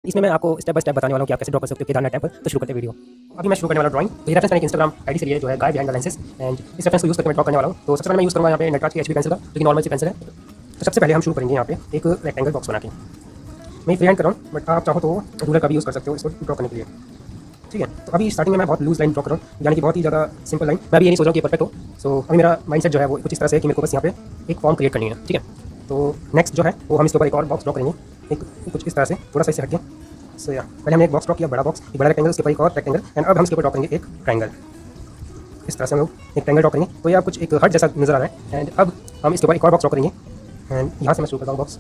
इसमें मैं आपको स्टेप बाय स्टेप बताने वाला हूँ कि आप कैसे ड्रॉ कर सकते हो केदारनाथ टेंपल। तो शुरू करते हैं वीडियो। अभी मैं शुरू करने वाला ड्राइंग। तो ये रेफरेंस मैंने इंस्टाग्राम आईडी से लिया है, जो है गाय बिहाइंड द लेंसेज, एंड इस रेफरेंस को यूज़ करके मैं ड्रॉ करने वाला हूँ। तो सबसे पहले मैं यूज़ करूँगा यहाँ पे नटराज की एचबी पेंसिल का, जो कि नॉर्मल सी पेंसिल है। तो सबसे पहले हम शुरू करेंगे यहाँ पे एक रेक्टेंगल बॉक्स बना के। मैं फ्री हैंड कर रहा हूँ, बट आप चाहो तो रूलर का भी यूज़ कर सकते हो इसको ड्रॉ करने के लिए। ठीक है, तो अभी स्टार्टिंग में मैं बहुत लूज लाइन ड्रॉ कर रहा हूँ, यानी कि बहुत ही ज़्यादा सिंपल लाइन। मैं भी ये नहीं सोच रहा हूँ कि परफेक्ट हो। सो अभी मेरा माइंडसेट जो है वो कुछ इस तरह से है कि मेरे को बस यहाँ पे एक फॉर्म क्रिएट करनी है। ठीक है, तो नेक्स्ट जो है वो हम इसके ऊपर एक और बॉक्स ड्रॉ करेंगे, एक कुछ इस तरह से, थोड़ा सा इससे हट के। सो या पहले हमने एक बॉक्स ड्रॉ किया, बड़ा बॉक्स, एक बड़ा रेक्टेंगल, उसके ऊपर एक और रेक्टेंगल, एंड अब हम इसके ऊपर ड्रॉ करेंगे एक ट्रायंगल। इस तरह से हम लोग एक ट्रायंगल ड्रॉ करेंगे। तो ये आप कुछ एक हट जैसा नजर आ रहा है, एंड अब हम इसके ऊपर एक और बॉक्स ड्रॉ करेंगे, एंड यहाँ से मैं शुरू करता हूँ बॉक्स।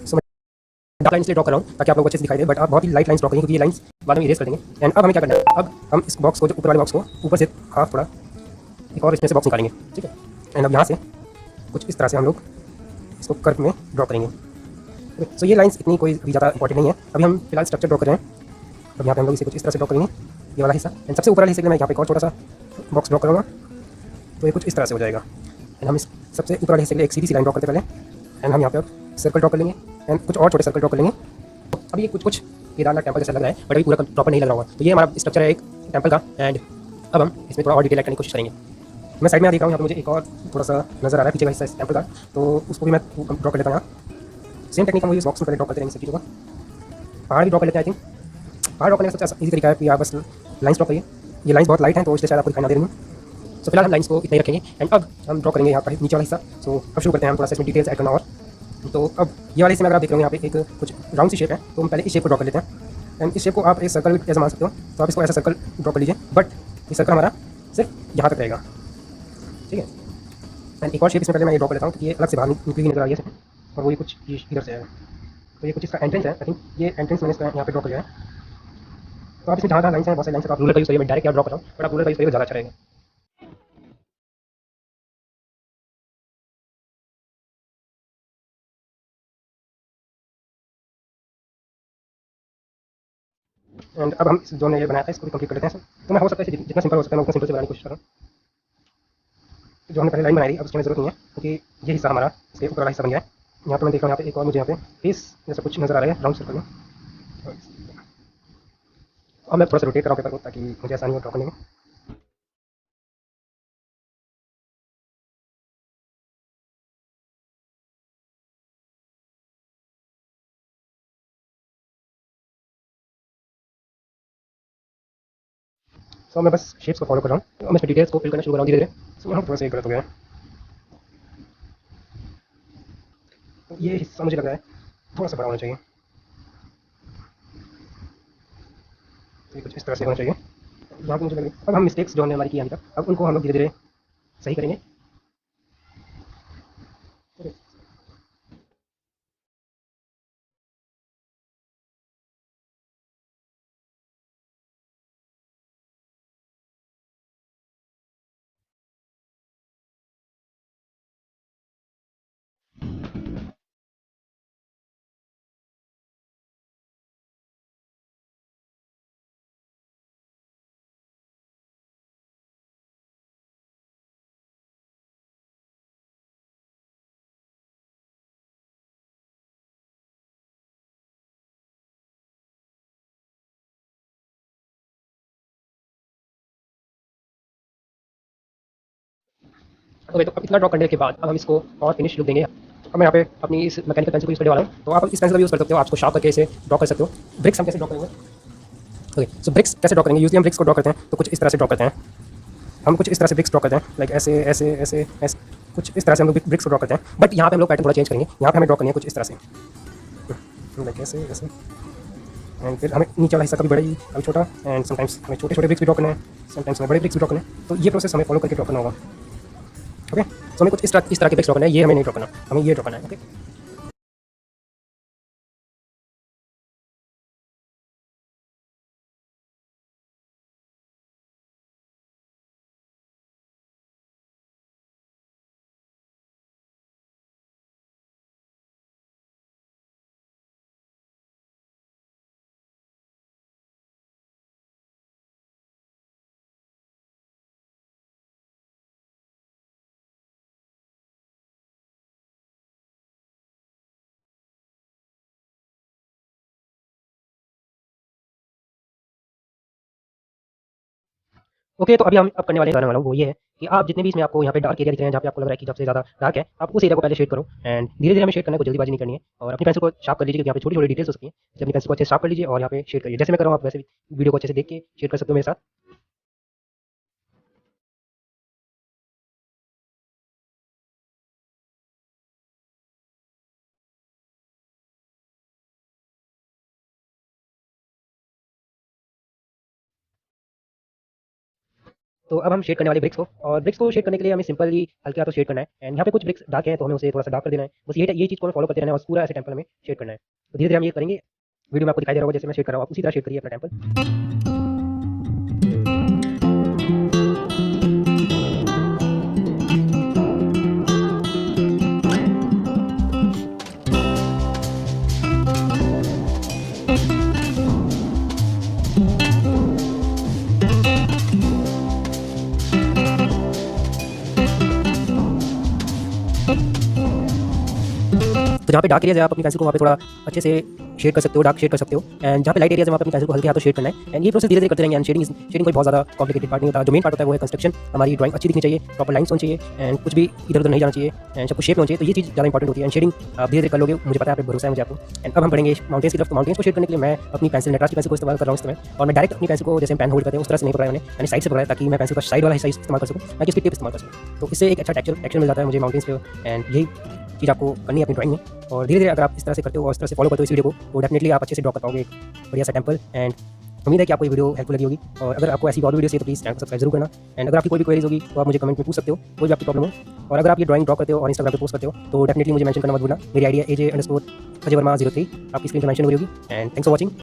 सो डार्क लाइन इसलिए ड्रॉ कर रहा हूँ ताकि आप लोग अच्छे से दिखाई दे, बट आप बहुत ही लाइट लाइन्स ड्रॉ करेंगे क्योंकि ये लाइन्स बाद में इरेज कर देंगे। एंड अब हमें क्या करना है, अब हम इस बॉक्स को, जो ऊपर वाले बॉक्स को, ऊपर से हाफ थोड़ा एक और इसमें से बॉक्स निकालेंगे। ठीक है, एंड अब यहाँ से कुछ इस तरह से हम लोग इसको कर्व में ड्रॉ करेंगे। सो ये लाइन्स इतनी कोई भी ज़्यादा इंपॉर्टेंट नहीं है। अभी हम फिलहाल स्ट्रक्चर ड्रॉ कर रहे हैं। अब यहाँ पे हम लोग इसे कुछ इस तरह से ड्रॉ करेंगे, ये वाला हिस्सा, एंड सबसे ऊपर वाले हिस्से के लिए मैं यहाँ पे एक और छोटा सा बॉक्स ड्रॉ करूँगा। तो ये कुछ इस तरह से हो जाएगा। एंड हम इस सबसे ऊपर वाले हिस्से के लिए एक सीधी सी लाइन ड्रॉ करते पहले, एंड हम यहाँ पे अब सर्कल ड्रॉ कर लेंगे, एंड कुछ और छोटे सर्कल ड्रॉ कर लेंगे। अभी ये कुछ कुछ केदारनाथ टेंपल जैसा लग रहा है, बट अभी पूरा प्रॉपर नहीं लग रहा होगा। तो ये हमारा स्ट्रक्चर है एक टेंपल का, एंड अब हम इसमें थोड़ा और डिटेल ऐड करने की कोशिश करेंगे। मैं साइड में देख रहा हूँ, यहाँ पे मुझे एक और थोड़ा सा नजर आ रहा है पीछे का हिस्सा इस टेंपल का, तो उसको भी मैं ड्रॉ कर लेता हूँ यहाँ। सेम टेक्निक हम इस बॉक्स में पहले ड्रॉ करते रहेंगे सब चीज़ों का। पहाड़ भी ड्रॉ कर लेते हैं आई थिंक। पहाड़ ड्रॉ करने का सबसे ईजी तरीका है कि आप बस लाइन्स ड्रॉ करिए। ये लाइन्स बहुत लाइट हैं तो इसलिए शायद आपको दिखाई ना दे रही हूँ। सो फिलहाल हम लाइन्स को इतना ही रखेंगे, एंड अब हम ड्रॉ करेंगे यहाँ पर नीचे वाला हिस्सा। सो अब शुरू करते हैं हम थोड़ा सा इसमें डिटेल्स ऐड करना। और तो अब ये वाले हिस्से में अगर आप देख रहे हो यहाँ पे एक कुछ राउंड सी शेप है, तो हम पहले इस शेप को ड्रॉ कर लेते हैं। एंड इस शेप को आप एक सर्कल भी ऐसा मान सकते हो, तो आप इसको ऐसा सर्कल ड्रॉ कर लीजिए, बट ये सर्कल हमारा सिर्फ यहाँ तक रहेगा। ठीक है, एंड एक और शेप इसमें पहले मैं ये ड्रॉ कर लेता हूँ क्योंकि ये अलग से बाहर निकली हुई नजर आ रही है, और वो ये कुछ इधर से है। तो ये कुछ इसका एंट्रेंस है, आई थिंक ये एंट्रेंस मैंने इसका यहाँ पे ड्रॉ कर लिया है। तो आप इसमें जहाँ जहाँ लाइन्स हैं बहुत सारी लाइन्स है, तो आप रूलर का यूज़ करिए। मैं डायरेक्ट यहाँ ड्रॉ कर रहा हूँ, बट आप रूलर का यूज़ करिए तो ज़्यादा अच्छा रहेगा। एंड अब हम इस जो हमने ये बनाया था इसको भी कंप्लीट कर लेते हैं। तो मैं हो सकता है इसे जितना सिंपल हो सकता है मैं उतना सिंपल से बनाने की कोशिश कर रहा हूँ। तो जो हमने पहले लाइन बनाई थी अब उसकी हमें जरूरत नहीं है, क्योंकि ये हिस्सा हमारा इसके ऊपर वाला हिस्सा बन गया है। यहाँ पे मैं देख रहा हूँ, यहाँ पे एक और मुझे यहाँ पे फेस जैसा कुछ नजर आ रहा है राउंड सर्कल में। अब मैं थोड़ा सा रोटेट कर रहा हूँ पेपर को ताकि मुझे आसानी हो ड्रॉ करने में। सो मैं बस शेप्स को फॉलो कर रहा हूँ, तो मैं इसमें डिटेल्स को फिल करना शुरू कर रहा हूँ धीरे धीरे। सो यहाँ थोड़ा सा एक गलत हो गया है, तो ये हिस्सा मुझे लग रहा है थोड़ा सा बड़ा होना चाहिए। तो ये कुछ इस तरह से होना चाहिए। यहाँ पे मुझे लग रहा है अब हम मिस्टेक्स जो हमने हमारी की अभी तक, अब उनको हम लोग धीरे धीरे सही करेंगे। ओके, तो अब इतना ड्रॉ करने के बाद अब हम इसको और फिनिश लुक देंगे। अब मैं यहाँ पे अपनी इस मैकेनिकल पेंसिल को यूज़ करने वाला हूँ, तो आप इस पेंसिल का यूज़ कर सकते हो, आप इसको शार्प करके इसे ड्रॉ कर सकते हो। ब्रिक्स हम कैसे ड्रॉ करेंगे, ओके सो ब्रिक्स कैसे ड्रॉ करेंगे, यूजली हम ब्रिक्स को ड्रॉ करते हैं तो कुछ इस तरह से ड्रॉ करते हैं। हम कुछ इस तरह से ब्रिक्स ड्रॉ करते हैं, लाइक ऐसे ऐसे ऐसे ऐसे, कुछ इस तरह से हम लोग ब्रिक्स को ड्रॉ करते हैं। बट यहाँ पे हम लोग पैटर्न थोड़ा चेंज करेंगे, यहाँ पे हमें ड्रॉ करनी है कुछ इस तरह से, लाइक ऐसे ऐसे। एंड फिर हमें नीचे वाला हिस्सा कभी बड़ा ही कभी छोटा, एंड समटाइम्स हमें छोटे छोटे ब्रिक्स भी ड्रॉ करने हैं, समटाइम्स हमें बड़े ब्रिक्स भी ड्रॉ करने हैं। तो ये प्रोसेस हमें फॉलो करके ड्रॉ करना होगा। ओके, सो हमें कुछ इस तरह के ब्रिक्स ड्रॉ करना है, ये हमें नहीं ड्रॉ करना, हमें ये ड्रॉ करना है। ओके। ओके, तो अभी हम अब करने वाला हूँ वो ये है कि आप जितने भी इसमें आपको यहाँ पे डार्क एरिया दिख रहे हैं, जहाँ पे आपको लग रहा है कि सबसे ज़्यादा डार्क है, आप उस एरिया को पहले शेड करो एंड धीरे-धीरे हमें शेड करना है, कोई जल्दीबाजी नहीं करनी है और अपनी पेंसिल को शार्प कर लीजिए क्योंकि यहाँ पे छोटी-छोटी डिटेल्स हो सकती हैं। इसलिए अपनी पेंसिल को अच्छे से शार्प कर लीजिए और यहाँ पे शेड करिए। जैसे मैं कर रहा हूँ, आप वैसे भी वीडियो को अच्छे से देख के शेड कर सकते हो मेरे साथ। तो अब हम शेड करने वाले ब्रिक्स को और ब्रिक्स को शेड करने के लिए हमें सिंपली हल्के हाथों शेड करना है एंड यहाँ पे कुछ ब्रिक्स डार्क हैं तो हमें उसे थोड़ा सा डार्क कर देना है। बस ये चीज़ को हमें फॉलो करते रहना है और पूरा ऐसे टेम्पल हमें शेड करना है। तो धीरे-धीरे हम ये करेंगे। वीडियो में आपको दिखाई दे रहा होगा जैसे मैं शेड कर रहा हूँ, आप उसी तरह शेड करिए अपना टेम्पल। तो जहाँ पे डार्क एरियाज़ है, आप अपनी पेंसिल को वहाँ पे थोड़ा अच्छे से शेड कर सकते हो, डार्क शेड कर सकते हो एंड जहाँ पे लाइट एरियाज़ है, वहाँ पे अपनी पेंसिल को हल्के हाथों शेड करना है एंड ये प्रोसेस धीरे-धीरे करते रहेंगे एंड शेडिंग कोई बहुत ज़्यादा कॉम्प्लिकेटेड पार्ट नहीं होता। जो मेन पार्ट होता है वो है कंस्ट्रक्शन। हमारी ड्राइंग अच्छी दिखनी चाहिए, प्रॉपर लाइन्स होनी चाहिए एंड कुछ भी इधर-उधर नहीं जाना चाहिए एंड सब कुछ शेप में होना चाहिए। तो ये चीज़ ज़्यादा इंपॉर्टेंट होती है एंड शेडिंग आप धीरे-धीरे कर लोगे, मुझे पता है, आप पे भरोसा है मुझे आपको। एंड अब हम बढ़ेंगे माउंटेन्स की तरफ। तो माउंटेन्स को शेड करने के लिए मैं अपनी पेंसिल नटराज की पेंसिल को इस्तेमाल कर रहा हूँ इस समय और मैं डायरेक्ट अपनी पेंसिल को जैसे हम पेन होल्ड करते हैं उस तरह से नहीं पकड़ा मैंने साइड से पकड़ा है ताकि मैं पेंसिल का साइड वाला हिस्सा इस्तेमाल कर सकूँ, ना कि उसकी टिप इस्तेमाल कर सकूँ। तो इससे एक अच्छा टेक्सचर मिल जाता है मुझे माउंटेन्स पे एंड यही चीज़ आपको करनी है अपनी ड्राइंग में। और धीरे-धीरे अगर आप इस तरह से करते हो और इस तरह से फॉलो करते हो इस वीडियो को, तो डेफिनेटली आप अच्छे से ड्रॉ कर पाओगे एक बढ़िया सा टेंपल। एंड उम्मीद है कि आपको ये वीडियो हेल्पफुल लगी होगी और अगर आपको ऐसी और वीडियो चाहिए तो प्लीज़ चैनल को सब्सक्राइब जरूर करना एंड अगर आपकी कोई भी क्वेरीज होगी तो आप मुझे कमेंट में पूछ सकते हो, कोई भी आपकी प्रॉब्लम हो। और अगर आप ये ड्राइंग ड्रॉ करते हो और इंस्टाग्राम पे पोस्ट करते हो तो डेफिनेटली मुझे मेंशन करना मत भूलना। मेरी आईडी है AJ_अजय वर्मा 03, आपकी स्क्रीन पर मेंशन हो रही होगी एंड थैंक्स फॉर वॉचिंग।